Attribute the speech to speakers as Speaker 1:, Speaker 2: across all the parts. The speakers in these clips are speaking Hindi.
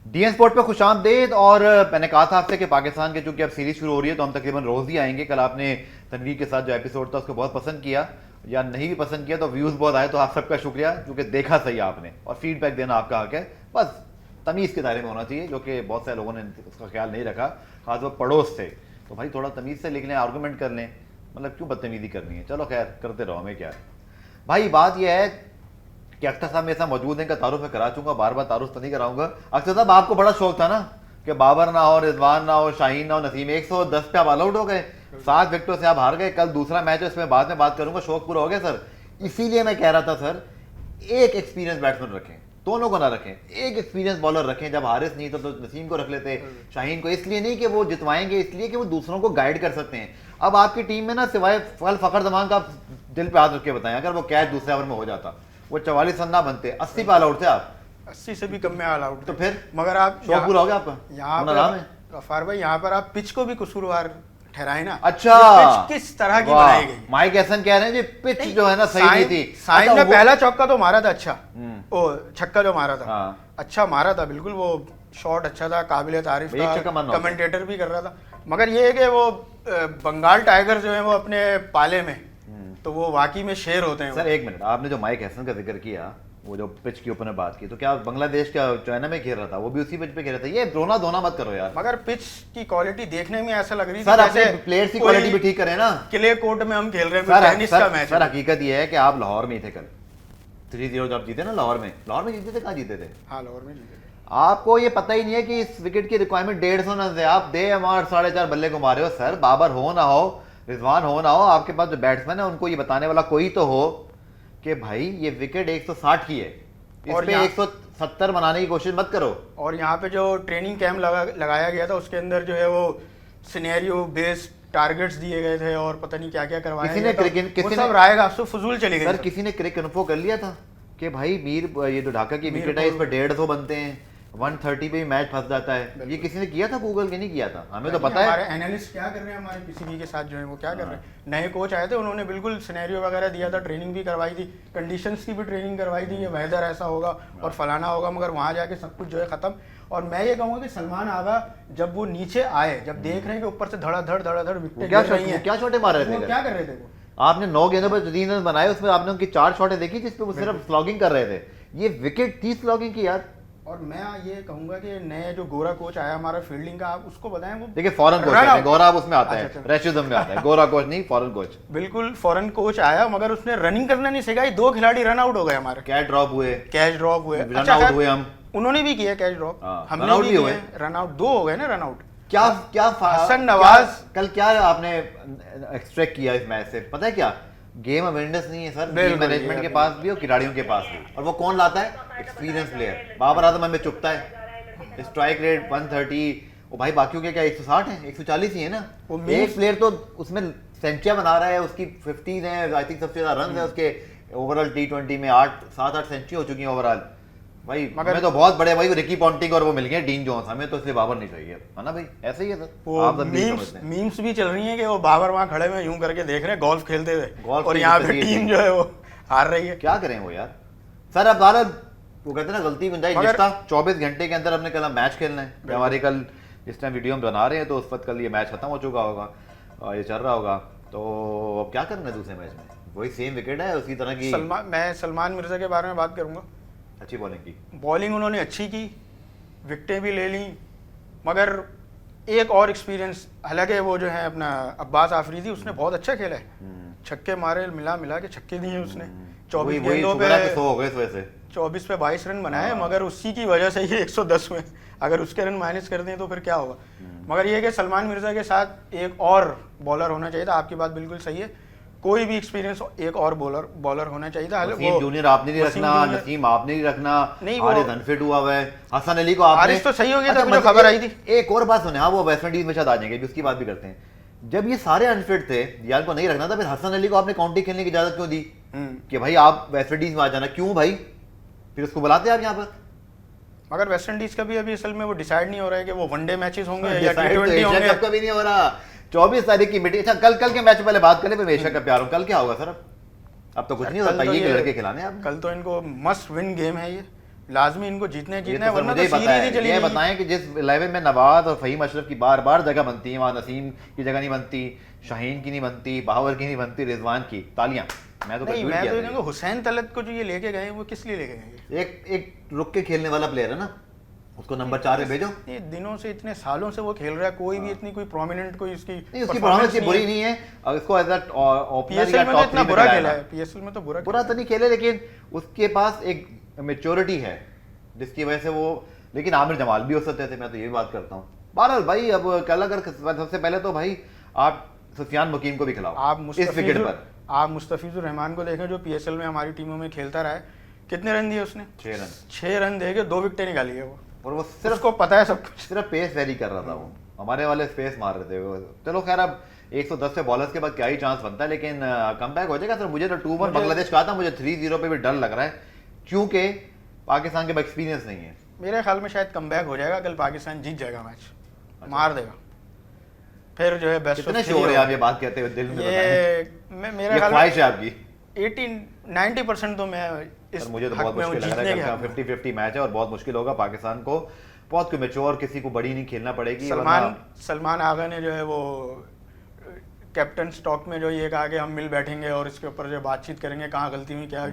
Speaker 1: डीएन स्पोर्ट पे खुशामदीद। और मैंने कहा था आपसे कि पाकिस्तान के चूंकि अब सीरीज शुरू हो रही है तो हम तकरीबन रोज ही आएंगे। कल आपने तनवीर के साथ जो एपिसोड था उसको बहुत पसंद किया, या नहीं भी पसंद किया तो व्यूज बहुत आए, तो आप सबका शुक्रिया क्योंकि देखा सही आपने और फीडबैक देना आपका हक है। बस तमीज़ के दायरे में होना चाहिए, जो कि बहुत सारे लोगों ने उसका ख्याल नहीं रखा, खास वो पड़ोस थे। तो भाई थोड़ा तमीज़ से लिख लें, आर्गूमेंट कर लें, मतलब क्यों बदतमीजी करनी है। चलो खैर करते रहो, हमें क्या है। भाई बात यह है कि अख्तर साहब मेरे साथ मौजूद हैं, इनका तारुफ मैं करा चूंगा, बार बार तारुफ तो नहीं कराऊंगा। अख्तर साहब आपको बड़ा शौक था ना कि बाबर ना हो, रिजवान ना हो, शाहीन ना हो, नसीम 110 पे आप ऑल आउट हो गए, 7 विकेटों से आप हार गए। कल दूसरा मैच है, इसमें बाद में बात करूंगा, शौक पूरा हो गया सर। इसीलिए मैं कह रहा था सर, एक एक्सपीरियंस बैट्समैन रखें, दोनों को ना रखें, एक एक्सपीरियंस बॉलर रखें। जब हारिस नहीं था तो नसीम को रख लेते, शाहीन को, इसलिए नहीं कि वो जितवाएंगे, इसलिए कि वो दूसरों को गाइड कर सकते हैं। अब आपकी टीम में ना सिवाय फखर जमान का, आप दिल पे हाथ रख के बताएं, अगर वो कैच दूसरे ओवर में हो जाता, वो 44 रन ना बनते, 80 पे ऑल आउट थे आप,
Speaker 2: 80 से भी कम में ऑल आउट।
Speaker 1: तो फिर
Speaker 2: मगर आप
Speaker 1: शौक पूरा हो गया आपका।
Speaker 2: यहाँ पर गफ्फार भाई, यहाँ पर आप पिच को भी कसूरवार ठहराए ना।
Speaker 1: अच्छा,
Speaker 2: पिच किस तरह की बनाई गई।
Speaker 1: माइक एसन कह रहे हैं जी पिच जो है ना सही नहीं थी।
Speaker 2: साइन ने पहला चौका तो मारा था, अच्छा ओ छक्का जो मारा था अच्छा मारा था, बिल्कुल वो शॉट अच्छा था, काबिल तारीफ था, कमेंटेटर भी कर रहा था। मगर ये है कि वो बंगाल टाइगर जो है वो अपने पाले में, तो वो वाकई में शेर होते हैं।
Speaker 1: सर एक मिनट, आपने जो माइक हैसन का जिक्र किया, वो जो पिच के ऊपर ने बात की, तो क्या बांग्लादेश का चाइना में खेल रहा था, वो भी उसी पिच पे खेल रहा था? ये रोना धोना मत करो यार।
Speaker 2: मगर पिच की क्वालिटी देखने में ऐसा लग रही थी
Speaker 1: सर, अपने प्लेयर्स की क्वालिटी भी ठीक करें ना।
Speaker 2: किले कोर्ट में हम खेल रहे हैं, टेनिस का मैच।
Speaker 1: सर हकीकत ये है कि आप लाहौर में ही थे कल, 3-0 जब जीते ना लाहौर में जीते थे, कहाँ जीते थे?
Speaker 2: हाँ लाहौर में जीते थे।
Speaker 1: आपको ये पता ही नहीं है कि इस विकेट की रिक्वायरमेंट 150 रन है, आप दे मार 4.5 बल्ले को मारे हो। सर बाबर हो ना हो, रिजवान हो ना हो, आपके पास जो बैट्समैन है उनको ये बताने वाला कोई तो हो कि भाई ये विकेट 160 की है, इस पे 170 बनाने की कोशिश मत करो।
Speaker 2: और यहाँ पे जो ट्रेनिंग कैंप लगाया गया था, उसके अंदर जो है वो सिनेरियो बेस्ड टारगेट्स दिए गए थे और पता नहीं क्या क्या करवाया
Speaker 1: किसी ने
Speaker 2: सब रायगा फजूल चली गई।
Speaker 1: सर किसी ने क्रिक इन्फो कर लिया था कि भाई मीर ये जो ढाका की विकेट है इस पर 150 बनते हैं, 130 पे मैच फंस जाता है। ये किसी ने किया था गूगल के? नहीं किया था, हमें तो पता है।
Speaker 2: हमारे एनालिस्ट क्या कर रहे हैं, हमारे पीसीबी के साथ जो है वो क्या कर रहे हैं। नए कोच आए थे, उन्होंने बिल्कुल सिनेरियो वगैरह दिया था, ट्रेनिंग भी करवाई थी, कंडीशंस की भी ट्रेनिंग करवाई थी, ये वेदर ऐसा होगा और फलाना होगा। मगर वहाँ जाके सब कुछ जो है खत्म। और मैं ये कहूँगा कि सलमान आगा जब वो नीचे आए, जब देख रहे हैं कि ऊपर से धड़ाधड़ विकेट गिर रही हैं,
Speaker 1: क्या शॉटें मार रहे थे,
Speaker 2: क्या कर रहे थे वो?
Speaker 1: आपने 9 गेंदों पर 3 रन बनाए, उसमें आपने उनकी 4 शॉटें देखी जिसपे वो सिर्फ स्लॉगिंग कर रहे थे। ये विकेट 30 स्लॉगिंग की यार।
Speaker 2: और मैं ये कहूंगा कि नए जो गोरा कोच आया हमारा फील्डिंग का, आप उसको बताएं। वो
Speaker 1: देखिए फॉरेन कोच है, गोरा उसमें आता है, रेशिज्म में आता है, गोरा कोच नहीं, फॉरेन कोच।
Speaker 2: बिल्कुल फॉरेन कोच आया, मगर उसने रनिंग करना नहीं सिखाई। 2 खिलाड़ी रन आउट हो गए हमारे,
Speaker 1: कैच ड्रॉप हुए,
Speaker 2: रन आउट हुए हम, उन्होंने भी किया कैच ड्रॉप, हमने भी किया रन आउट, 2 हो गए ना रन आउट।
Speaker 1: क्या
Speaker 2: हसन नवाज
Speaker 1: कल क्या आपने एक्सट्रैक्ट किया इस मैच से? पता है क्या, गेम अवेयरनेस नहीं है सर, टीम मैनेजमेंट के पास भी और खिलाड़ियों के पास भी। और वो कौन लाता है? Experience player. बाबर आजम हमें चुपता है, स्ट्राइक रेट 130, वो भाई बाकियों के क्या 160 है, 140 ही है ना। एक प्लेयर तो उसमें सेंचुरियां बना रहा है, उसकी 50 है, आई थिंक सबसे ज्यादा रन है उसके ओवरऑल T20 में, 7-8 सेंचुरी हो चुकी है ओवरऑल। भाई हमें तो बहुत बड़े भाई रिकी पॉन्टिंग और वो मिल गए डीन जोन्स, हमें तो इसलिए बाबर नहीं चाहिए, है ना भाई? ऐसे ही है सर।
Speaker 2: आप मीम्स भी चल रही हैं कि वो बाबर वहां खड़े में यूं करके देख रहे हैं गोल्फ खेलते हुए, और यहाँ पे टीम जो है वो हार रही है।
Speaker 1: क्या करें वो यार। सर अब भारत वो कहते हैं ना गलती बन जाए, 24 घंटे के अंदर हमने कल मैच खेलना है। हमारे कल जिस टाइम वीडियो हम बना रहे हैं तो उस वक्त कल ये मैच खत्म हो चुका होगा और ये चल रहा होगा, तो अब क्या करना है दूसरे मैच में? वही सेम विकेट है उसी तरह की।
Speaker 2: मैं सलमान मिर्जा के बारे में बात करूंगा।
Speaker 1: अच्छी बॉलिंग की,
Speaker 2: बॉलिंग उन्होंने अच्छी की, विकेटें भी ले ली, मगर एक और एक्सपीरियंस, हालांकि वो जो है अपना अब्बास आफरीदी, उसने बहुत अच्छा खेला है, छक्के मारे, मिला के छक्के दिए उसने। 24 गेंदों पे 24 पे 22 रन बनाए, मगर उसी की वजह से ये 110 में, अगर उसके रन माइनस कर दें तो फिर क्या होगा। मगर ये कि सलमान मिर्जा के साथ एक और बॉलर होना चाहिए था। आपकी बात बिल्कुल सही है, कोई भी एक्सपीरियंस एक और बॉलर होना चाहिए था।
Speaker 1: वसीम जूनियर आपने नहीं रखना, नसीम आपने नहीं रखना, हारिस अनफिट हुआ है, हसन अली को आपने।
Speaker 2: हारिस तो सही हो गया था, मुझे खबर आई थी।
Speaker 1: एक और बात सुने, हाँ वो वेस्ट इंडीज में शायद आ जाएंगे, उसकी बात भी करते हैं। जब ये सारे अनफिट थे, यार को नहीं रखना था, फिर हसन अली को आपने काउंटी खेलने की इजाजत क्यों दी कि भाई आप वेस्ट इंडीज में आ जाना? क्यों भाई, फिर उसको बुलाते आप यहाँ पर?
Speaker 2: मगर वेस्ट इंडीज का भी अभी असल में वो डिसाइड नहीं हो रहा है कि वो वनडे मैचेस होंगे या T20 होंगे,
Speaker 1: कब भी नहीं हो रहा। 24 तारीख की मीटिंग। अच्छा कल के मैच पहले बात करें, फिर एशिया का प्यार हो, कल क्या होगा सर? अब तो कुछ नहीं होता, ये लड़के खिलाने आप।
Speaker 2: कल तो इनको मस्ट विन गेम है ये, लाजमी इनको जीतने
Speaker 1: ये
Speaker 2: है,
Speaker 1: तो
Speaker 2: वरना
Speaker 1: मुझे ही
Speaker 2: तो
Speaker 1: पता
Speaker 2: सीरीज ही
Speaker 1: है।
Speaker 2: चली
Speaker 1: ये
Speaker 2: गई।
Speaker 1: बताएं कि जिस 11 में नवाज और फहीम अशरफ की बार बार जगह बनती है, वहाँ नसीम की जगह नहीं बनती, शाहीन की नहीं बनती, बाबर की नहीं बनती, रिजवान की, तालियां। मैं तो
Speaker 2: नहीं,
Speaker 1: ट्वीट
Speaker 2: मैं
Speaker 1: किया
Speaker 2: तो ये
Speaker 1: था
Speaker 2: कहूँगा हुसैन तलत को जो ये लेके गए वो किस लिए लेके गए?
Speaker 1: ये। एक रुक के खेलने वाला प्लेयर है ना, उसको नंबर 4 पे भेजो।
Speaker 2: इतने दिनों से, इतने सालों से वो खेल रहा है, कोई भी इतनी कोई प्रोमिनेंट कोई इसकी
Speaker 1: नहीं, उसकी
Speaker 2: performance
Speaker 1: परफॉर्मेंस बुरी नहीं है, और इसको एज ओपनर
Speaker 2: पीएसएल
Speaker 1: या
Speaker 2: में तो
Speaker 1: टॉप
Speaker 2: इतना
Speaker 1: 3 में
Speaker 2: बुरा
Speaker 1: खिलाया
Speaker 2: खेला
Speaker 1: था।
Speaker 2: है, पीएसएल में तो बुरा
Speaker 1: बुरा तो नहीं खेले, लेकिन उसके पास एक मेच्योरिटी है जिसकी वजह से वो, लेकिन आमिर जमाल भी हो सकते थे, मैं तो ये बात करता हूँ। बहरहाल भाई, अब कल अगर सबसे पहले तो भाई आप सुफियान मुकीम को भी खिलाओ
Speaker 2: आप
Speaker 1: इस विकेट पर।
Speaker 2: आप मुस्तफिजुर रहमान को देखें जो पीएसएल में हमारी टीमों में खेलता रहा है, कितने रन दिए उसने?
Speaker 1: 6 रन।
Speaker 2: 6 रन दे के 2 विकेटें निकाली है वो,
Speaker 1: और वो
Speaker 2: सिर्फ
Speaker 1: सिर्फ
Speaker 2: उसको पता है सब कुछ।
Speaker 1: सिर्फ पेस वेरी कर रहा था वो, हमारे वाले स्पेस मार रहे थे वो। चलो खैर, अब 110 पे बॉलर्स के बाद क्या ही चांस बनता है, लेकिन कमबैक हो जाएगा सर। मुझे तो 2-1 बांग्लादेश कहा था, मुझे 3-0 पे भी डर लग रहा है, क्योंकि पाकिस्तान के पास एक्सपीरियंस नहीं है।
Speaker 2: मेरे ख्याल में शायद कमबैक हो जाएगा, कल पाकिस्तान जीत जाएगा मैच, मार देगा। फिर जो है बेस्ट
Speaker 1: कितने श्योर है आप ये बात कहते हुए, दिल में बताएं।
Speaker 2: मेरे
Speaker 1: ये
Speaker 2: ख्याल
Speaker 1: ख्वाहिश
Speaker 2: में
Speaker 1: है आपकी?
Speaker 2: 90% तो मैं इस
Speaker 1: सर मुझे तो
Speaker 2: हक
Speaker 1: बहुत
Speaker 2: में हूँ
Speaker 1: मुश्किल लग
Speaker 2: जीतने के
Speaker 1: रहा
Speaker 2: हक
Speaker 1: है,
Speaker 2: में।
Speaker 1: 50-50 मैच है और बहुत मुश्किल होगा पाकिस्तान को। बहुत कोई मैच्योर किसी को बड़ी नहीं खेलना पड़ेगी।
Speaker 2: सलमान आगा ने जो है वो कैप्टन स्टॉक में जो ये कहा कि हम मिल बैठेंगे और इसके ऊपर जो बातचीत करेंगे, कहाँ गलती हुई क्या,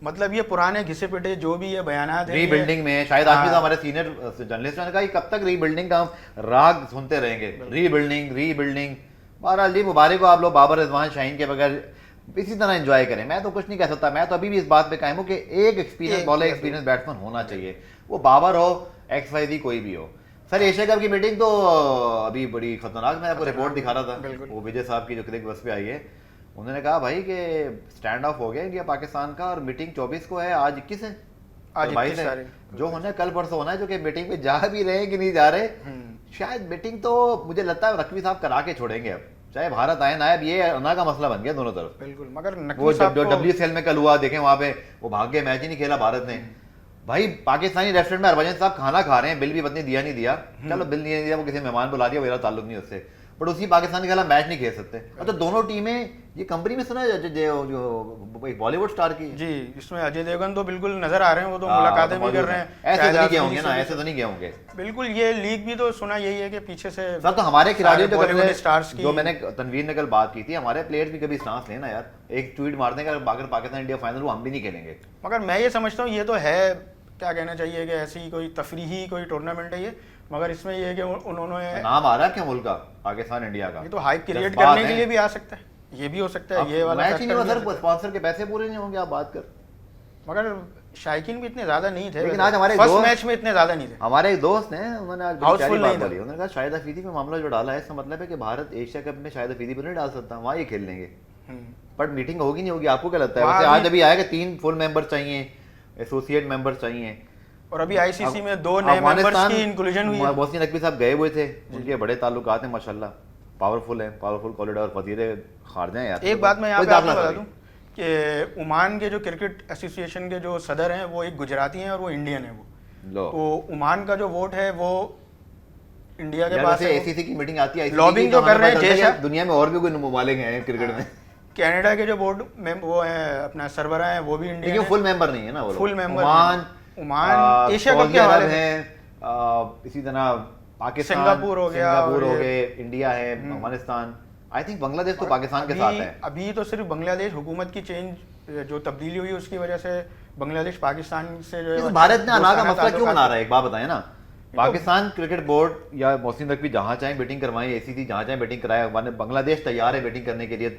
Speaker 2: मतलब ये पुराने घिसे पिटे जो भी ये बयानात हैं,
Speaker 1: रीबिल्डिंग में शायद आज भी तो हमारे सीनियर जर्नलिस्ट ने कहा कि कब तक रीबिल्डिंग का हम राग सुनते रहेंगे, रीबिल्डिंग। बहरहाल जी, मुबारक हो आप लोग बाबर, रिजवान, शाहीन के बगैर इसी तरह एंजॉय करें। मैं तो कुछ नहीं कह सकता, मैं तो अभी भी इस बात पे कायम हूँ कि एक एक्सपीरियंस बॉलर, एक्सपीरियंस बैट्समैन होना चाहिए, वो बाबर हो, XYZ कोई भी हो। सर एशिया कप की मीटिंग तो अभी बड़ी खतरनाक, मैं आपको रिपोर्ट दिखा रहा था, वो विजय साहब की जो क्रिक बस पे आई है, उन्होंने कहा भाई कि स्टैंड ऑफ हो गया इंडिया पाकिस्तान का, और मीटिंग 24 को है, आज 21 है,
Speaker 2: आज
Speaker 1: 22
Speaker 2: 21
Speaker 1: है, जो होना है कल परसों होना है। जो कि मीटिंग पे जा भी रहे हैं कि नहीं जा रहे, शायद मीटिंग तो मुझे लगता है नकवी साहब करा के छोड़ेंगे, अब चाहे भारत आए ना आए, अब ये अना का मसला बन गया दोनों तरफ।
Speaker 2: बिल्कुल, मगर
Speaker 1: वो
Speaker 2: नकवी साहब
Speaker 1: जो
Speaker 2: को
Speaker 1: WCL में कल हुआ देखें, वहां पे वो भाग के मैच ही नहीं खेला भारत ने। भाई पाकिस्तानी रेस्टोरेंट में हरभजन साहब खाना खा रहे हैं, बिल भी पत्नी दिया नहीं दिया, चलो बिल नहीं दिया, वो किसी मेहमान बुला दिया, मेरा ताल्लुक नहीं उससे, बट उसी पाकिस्तान के खिलाफ मैच नहीं खेल सकते। अब तो दोनों टीमें, ये कंपनी में सुना है जो एक बॉलीवुड स्टार की
Speaker 2: जी, इसमें अजय देवगन तो बिल्कुल नजर आ रहे हैं, वो तो मुलाकातें भी कर रहे हैं,
Speaker 1: ऐसे तो नहीं गए होंगे ना, ऐसे तो नहीं गए होंगे।
Speaker 2: बिल्कुल, ये लीग भी तो सुना यही है कि पीछे से
Speaker 1: सर तो हमारे खिलाड़ी
Speaker 2: बॉलीवुड स्टार्स की,
Speaker 1: जो मैंने तनवीर ने कल बात की थी, हमारे प्लेयर्स भी कभी सांस लेना यार, एक ट्वीट मारने का अगर पाकिस्तान इंडिया फाइनल हुआ हम भी नहीं खेलेंगे।
Speaker 2: मगर मैं ये समझता हूँ ये तो है, क्या कहना चाहिए कि ऐसी कोई तफरीही कोई टूर्नामेंट है ये, मगर इसमें ये है कि उन्होंने
Speaker 1: नाम आ रहा है क्या मुल्क का, पाकिस्तान इंडिया का,
Speaker 2: ये तो हाइप क्रिएट
Speaker 1: जज्बात
Speaker 2: करने के
Speaker 1: हैं।
Speaker 2: लिए भी आ सकता है, ये भी हो सकता है, ये वाला
Speaker 1: मैच ही नहीं हुआ
Speaker 2: फैक्टर भी
Speaker 1: सर,
Speaker 2: आ सकता
Speaker 1: स्पॉन्सर के पैसे पूरे नहीं होंगे, आप बात कर।
Speaker 2: है। मगर शायकीन भी इतने ज्यादा नहीं थे,
Speaker 1: लेकिन आज हमारे
Speaker 2: फर्स्ट
Speaker 1: दोस्त-
Speaker 2: मैच में इतने ज्यादा नहीं थे।
Speaker 1: हमारे एक दोस्त हैं, उन्होंने आज बड़ी
Speaker 2: Houseful
Speaker 1: प्यारी बात
Speaker 2: नहीं था।
Speaker 1: बोली, उन्होंने कहा शाहिद अफरीदी पे मामला जो डाला है, इसका मतलब है कि भारत एशिया कप में शाहिद अफरीदी पर नहीं डाल सकता, वहाँ ये खेल लेंगे, बट मीटिंग होगी नहीं होगी, आपको क्या लगता है? वैसे आज अभी आया कि 3 फुल मेंबर चाहिए, एसोसिएट मेंबर चाहिए,
Speaker 2: और अभी आईसीसी में 2 नए मेंबर्स की इंक्लूजन हुई है।
Speaker 1: मोहसिन नकवी साहब गए हुए थे, उनके बड़े ताल्लुकात हैं माशाल्लाह, पावरफुल हैं, पावरफुल कॉरिडोर, वजीर खारजा हैं यार।
Speaker 2: एक बात मैं यहाँ पे
Speaker 1: कोई
Speaker 2: आपको
Speaker 1: दाखिला
Speaker 2: बता
Speaker 1: नहीं।
Speaker 2: दूं कि ओमान के जो क्रिकेट एसोसिएशन के जो सदर हैं वो एक गुजराती हैं और वो इंडियन है वो,
Speaker 1: लो
Speaker 2: तो ओमान का जो वोट है वो इंडिया के
Speaker 1: यार
Speaker 2: पास
Speaker 1: वैसे
Speaker 2: है।
Speaker 1: ACC की मीटिंग आती है, ICC
Speaker 2: लॉबिंग
Speaker 1: की
Speaker 2: जो
Speaker 1: तो
Speaker 2: कर
Speaker 1: हमें
Speaker 2: रहे हैं
Speaker 1: पता चलता है
Speaker 2: जैसा-
Speaker 1: कि दुनिया में और भी कोई ममालिक हैं क्रिकेट में,
Speaker 2: कनाडा के जो बोर्ड में वो है अपना सरबरा है वो भी इंडियन
Speaker 1: लेकिन
Speaker 2: है।
Speaker 1: फुल मेंबर नहीं है ना वो लोग।
Speaker 2: Full member
Speaker 1: Oman
Speaker 2: Asia cup
Speaker 1: Saudi
Speaker 2: के हवाले
Speaker 1: अरब
Speaker 2: से
Speaker 1: हैं, इसी तरह पाकिस्तान,
Speaker 2: सिंगापुर हो गया,
Speaker 1: सिंगापुर हो
Speaker 2: और
Speaker 1: गए, इंडिया है, अफगानिस्तान, आई थिंक बांग्लादेश तो पाकिस्तान के साथ है।
Speaker 2: अभी तो सिर्फ बांग्लादेश हुकूमत की चेंज जो तब्दीली हुई उसकी वजह से बांग्लादेश पाकिस्तान से जो है
Speaker 1: भारत ने अना का
Speaker 2: दोस्ताना
Speaker 1: मसला क्यों
Speaker 2: ताल्लुकात-
Speaker 1: बना रहा है, एक बात बताएं ना। पाकिस्तान क्रिकेट बोर्ड या मोहसिन नकवी जहां चाहे बैटिंग करवाएं, ACC जहां चाहे बैटिंग कराए, बांग्लादेश तैयार है बैटिंग करने के लिए,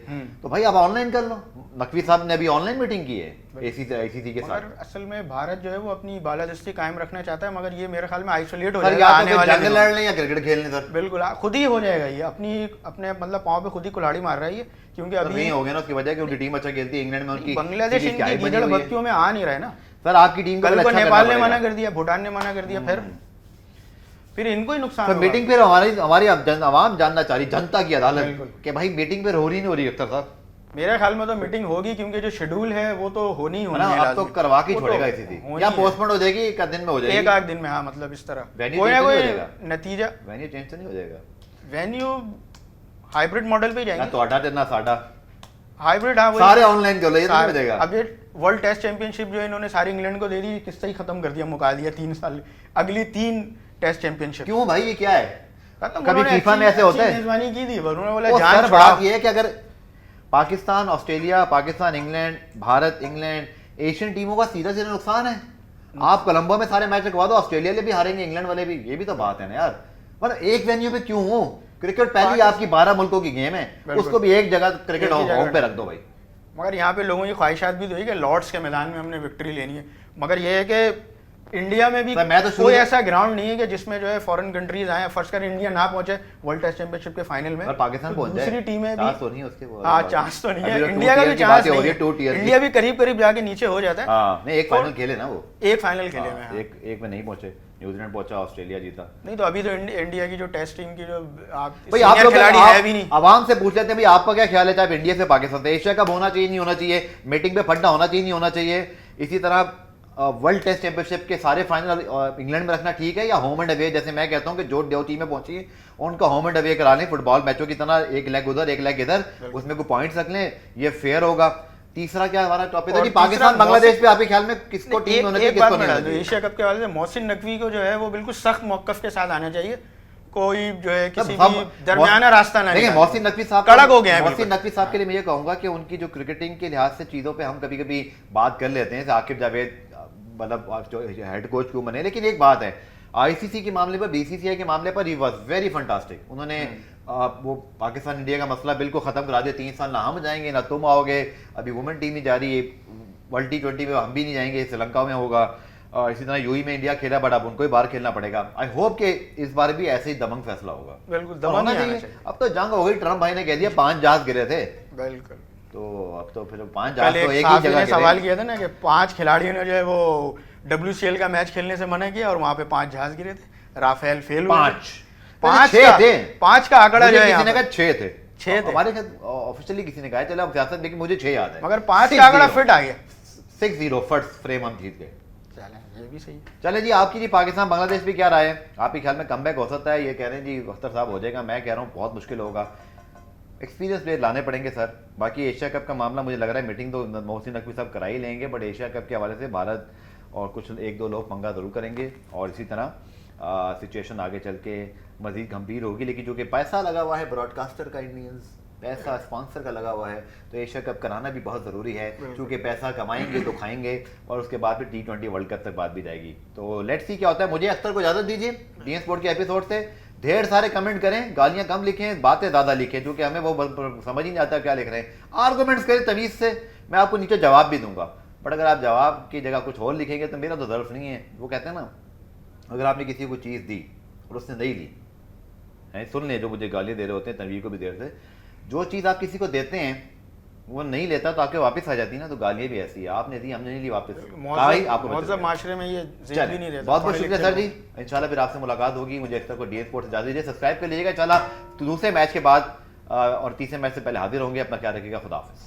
Speaker 1: तो भाई आप ऑनलाइन कर लो। नकवी साहब ने अभी ऑनलाइन मीटिंग की है ACC के साथ।
Speaker 2: मगर असल में भारत जो है वो अपनी बालादस्ती कायम रखना चाहता है, मगर ये मेरे ख्याल में आइसोलेट हो
Speaker 1: सर
Speaker 2: जाएगा
Speaker 1: या
Speaker 2: आने
Speaker 1: तो
Speaker 2: वाले
Speaker 1: जंग
Speaker 2: दिनों
Speaker 1: लड़
Speaker 2: में।
Speaker 1: लें या क्रिकेट खेल लें सर।
Speaker 2: बिल्कुल खुद ही हो जाएगा ये, अपने मतलब पाँव पे खुद ही कुल्हाड़ी मार रहा है ये, क्योंकि
Speaker 1: अभी
Speaker 2: अभी
Speaker 1: नहीं हो गया ना, उसकी वजह कि उनकी टीम अच्छा खेलती है, इंग्लैंड में उनकी
Speaker 2: बांग्लादेश
Speaker 1: सीरीज क्या
Speaker 2: इनकी
Speaker 1: ही बनी
Speaker 2: गीदड़
Speaker 1: हुई है।
Speaker 2: बत्तियों में आ नहीं रहा है ना।
Speaker 1: सर आपकी टीम को
Speaker 2: कल
Speaker 1: भी
Speaker 2: को
Speaker 1: अच्छा
Speaker 2: नेपाल ने
Speaker 1: करना
Speaker 2: मना
Speaker 1: पड़ेगा।
Speaker 2: कर दिया, भूटान ने मना कर दिया, फिर इनको ही नुकसान
Speaker 1: सर
Speaker 2: होगा।
Speaker 1: मीटिंग फिर हमारी आवाम जानना चाह रही, जनता की अदालत,
Speaker 2: बिल्कुल।
Speaker 1: कि भाई मीटिंग फिर हो रही नहीं हो रही अख्तर साहब,
Speaker 2: मेरे ख्याल में तो मीटिंग होगी, क्योंकि जो शेड्यूल है वो तो होनी ही
Speaker 1: है
Speaker 2: होनी
Speaker 1: ना?
Speaker 2: है
Speaker 1: अब तो
Speaker 2: लाजमी।
Speaker 1: करवा के
Speaker 2: वो तो
Speaker 1: छोड़ेगा ICC,
Speaker 2: होनी
Speaker 1: या
Speaker 2: है।
Speaker 1: पोस्टपोन हो जाएगी, एक दिन में हो जाएगी,
Speaker 2: एक आध दिन में, हाँ मतलब इस तरह
Speaker 1: Venue
Speaker 2: कोई ना
Speaker 1: change
Speaker 2: कोई
Speaker 1: नहीं हो जाएगा।
Speaker 2: नतीजा।
Speaker 1: वेन्यू चेंज तो नहीं हो जाएगा
Speaker 2: वेन्यू हाइब्रिड मॉडल पे
Speaker 1: ना,
Speaker 2: जाएंगे,
Speaker 1: तो ना साडा
Speaker 2: हाइब्रिड, हाँ वही
Speaker 1: सारे ऑनलाइन कर लो, ये तो नहीं हो
Speaker 2: अब
Speaker 1: जाएगा।
Speaker 2: ये वर्ल्ड टेस्ट चैंपियनशिप जो इन्होंने सारी इंग्लैंड को दे दी, किस्सा ही खत्म कर दिया, मुका दिया 3 साल, अगली 3 टेस्ट चैंपियनशिप।
Speaker 1: क्यों भाई, ये क्या है?
Speaker 2: खत्म।
Speaker 1: कभी
Speaker 2: उन्होंने
Speaker 1: फीफा में ऐसे होता है?
Speaker 2: मेजबानी की थी, उन्होंने बोला
Speaker 1: वो
Speaker 2: जान
Speaker 1: सर
Speaker 2: छुड़ा।
Speaker 1: बात ये है कि अगर Pakistan Australia, Pakistan England, Bharat England, Asian टीमों का सीधा सीधा नुकसान है। आप कोलंबो में सारे मैच रखवा दो, ऑस्ट्रेलिया वाले भी हारेंगे, इंग्लैंड वाले भी, ये भी तो बात है ना यार। मतलब एक वेन्यू पे क्यों हो? क्रिकेट पहली आपकी 12 मुल्कों की गेम है, उसको भी एक जगह क्रिकेट होम पे रख दो भाई।
Speaker 2: मगर यहाँ पे लोगों की ख्वाहिशात भी तो है कि लॉर्ड्स के मैदान में हमने विक्ट्री लेनी है, मगर ये है कि इंडिया में भी
Speaker 1: मैं तो
Speaker 2: कोई ऐसा ग्राउंड नहीं है कि जिसमें जो है फॉरेन कंट्रीज आए, फर्स्ट कर इंडिया ना पहुंचे वर्ल्ड टेस्ट चैंपियनशिप के फाइनल में,
Speaker 1: और पाकिस्तान पहुंच जाए,
Speaker 2: दूसरी टीमें भी
Speaker 1: चांस तो नहीं है उसके।
Speaker 2: हाँ, चांस तो नहीं है, इंडिया का भी चांस नहीं है, इंडिया भी करीब करीब जाके नीचे हो जाता है।
Speaker 1: हाँ, नहीं एक फाइनल खेले ना वो,
Speaker 2: एक फाइनल खेले में,
Speaker 1: एक में नहीं पहुंचे, न्यूजीलैंड पहुंचा, ऑस्ट्रेलिया जीता।
Speaker 2: नहीं तो अभी तो इंडिया की जो टेस्ट टीम की जो
Speaker 1: भाई आप लोग
Speaker 2: खिलाड़ी है भी नहीं।
Speaker 1: आवाम से पूछ लेते हैं भाई, आपका क्या ख्याल है, चाहे इंडिया से पाकिस्तान से, एशिया कप होना चाहिए नहीं होना चाहिए, मीटिंग पे फटना होना चाहिए नहीं होना चाहिए, इसी तरह वर्ल्ड टेस्ट चैंपियनशिप के सारे फाइनल इंग्लैंड में रखना ठीक है, या होम एंड अवे, जैसे मैं कहता हूं कि जो 2 टीमें पहुंची हैं उनका होम एंड अवे करा लें, फुटबॉल मैचों की तरह, एक लेग उधर एक लेग इधर, उसमें कोई पॉइंट्स रख लें, ये फेयर होगा। तीसरा क्या हमारा टॉपिक है कि पाकिस्तान बांग्लादेश पे आपके ख्याल में किसको टीम होना चाहिए, किसको नहीं होना चाहिए?
Speaker 2: एशिया कप के हवाले से मोहसिन नकवी को जो है वो बिल्कुल सख्त मौकफ के साथ आना चाहिए, कोई जो है किसी भी दरमियाना रास्ता ना।
Speaker 1: देखिए मोहसिन नकवी साहब
Speaker 2: कड़क हो गया है।
Speaker 1: मोहसिन नकवी साहब के लिए मैं ये कहूंगा कि उनकी जो क्रिकेटिंग के लिहाज से चीजों पे हम कभी कभी बात कर लेते हैं, आकिब जावेद मतलब जो हेड कोच क्यों बने, लेकिन एक बात है, आईसीसी के मामले पर, बीसीसीआई के मामले पर ही वॉज वेरी फंटास्टिक। उन्होंने वो पाकिस्तान इंडिया का मसला बिल्कुल खत्म करा दिया, 3 साल ना हम जाएंगे ना तुम आओगे, अभी वुमेन टीम ही जा रही है, वर्ल्ड T20 में हम भी नहीं जाएंगे, श्रीलंका में होगा, इसी तरह यूई में इंडिया खेला, बट अब उनको ही बाहर खेलना पड़ेगा। आई होप कि इस बार भी ऐसे ही दमंग फैसला होगा।
Speaker 2: बिल्कुल दमंग ही आना चाहिए।
Speaker 1: अब तो जंग हो गई, ट्रम्प भाई ने कह दिया 5 जहाज गिरे थे,
Speaker 2: बिल्कुल,
Speaker 1: तो अब तो फिर 5 जहाज तो एक
Speaker 2: ही
Speaker 1: ही जगह
Speaker 2: सवाल किया था ना कि 5 खिलाड़ियों ने जो है वो WCL का मैच खेलने से मना किया और वहां पे 5 जहाज गिरे थे, राफेल फेल हुए, 5
Speaker 1: थे,
Speaker 2: 5 का आंकड़ा जो है,
Speaker 1: किसी ने कहा 6 थे,
Speaker 2: 6 थे,
Speaker 1: हमारे ऑफिशियली किसी ने कहा, चलो अब सियासत देखिए, मुझे 6 याद है,
Speaker 2: मगर 5 का आंकड़ा फिट आ गया,
Speaker 1: 6-0 फर्स्ट फ्रेम हम जीत गए।
Speaker 2: चले, ये भी सही है।
Speaker 1: चले जी, आपकी जी पाकिस्तान बांग्लादेश भी क्या राय है? आपके ख्याल में कमबैक हो सकता है? ये कह रहे हैं जी अख्तर साहब हो जाएगा, मैं कह रहा हूँ बहुत मुश्किल होगा, एक्सपीरियंस प्लेयर लाने पड़ेंगे सर। बाकी एशिया कप का मामला मुझे लग रहा है मीटिंग तो मोहसिन नकवी साहब करा ही लेंगे, बट एशिया कप के हवाले से भारत और कुछ 1-2 लोग पंगा जरूर करेंगे, और इसी तरह सिचुएशन आगे चल के मजीद गंभीर होगी। लेकिन जो कि पैसा लगा हुआ है ब्रॉडकास्टर का, इंडियंस पैसा स्पॉन्सर का लगा हुआ है, तो एशिया कप कराना भी बहुत ज़रूरी है, क्योंकि पैसा कमाएंगे तो खाएंगे, और उसके बाद फिर T20 वर्ल्ड कप तक बात भी जाएगी। तो लेट्स सी क्या होता है। मुझे अख्तर को इजाज़त दीजिए डीएन स्पोर्ट के एपिसोड से। ढेर सारे कमेंट करें, गालियां कम लिखें, बातें ज़्यादा लिखें, जो कि हमें वो समझ ही नहीं आता क्या लिख रहे हैं। आर्गूमेंट्स करें तमीज़ से, मैं आपको नीचे जवाब भी दूंगा, बट अगर आप जवाब की जगह कुछ और लिखेंगे तो मेरा तो ज़रूरत नहीं है। वो कहते हैं ना, अगर आपने किसी को चीज़ दी और उसने नहीं ली है, सुन लें जो मुझे गालियाँ दे रहे होते हैं, तनवीर को भी देर से, जो चीज़ आप किसी को देते हैं वो नहीं लेता तो आपके वापस आ जाती है ना, तो गालियाँ भी ऐसी है, आपने दी हमने नहीं ली वापस,
Speaker 2: आपको माशरे में ये भी नहीं देता।
Speaker 1: बहुत बहुत शुक्रिया सर जी, इंशाल्लाह फिर आपसे मुलाकात होगी। मुझे अख्तर को डीएन स्पोर्ट्स इजाज़त दीजिए, सब्सक्राइब कर लीजिएगा। चला तो दूसरे मैच के बाद और तीसरे मैच से पहले हाजिर होंगे। अपना ख्याल रखिएगा, खुदा हाफिज़।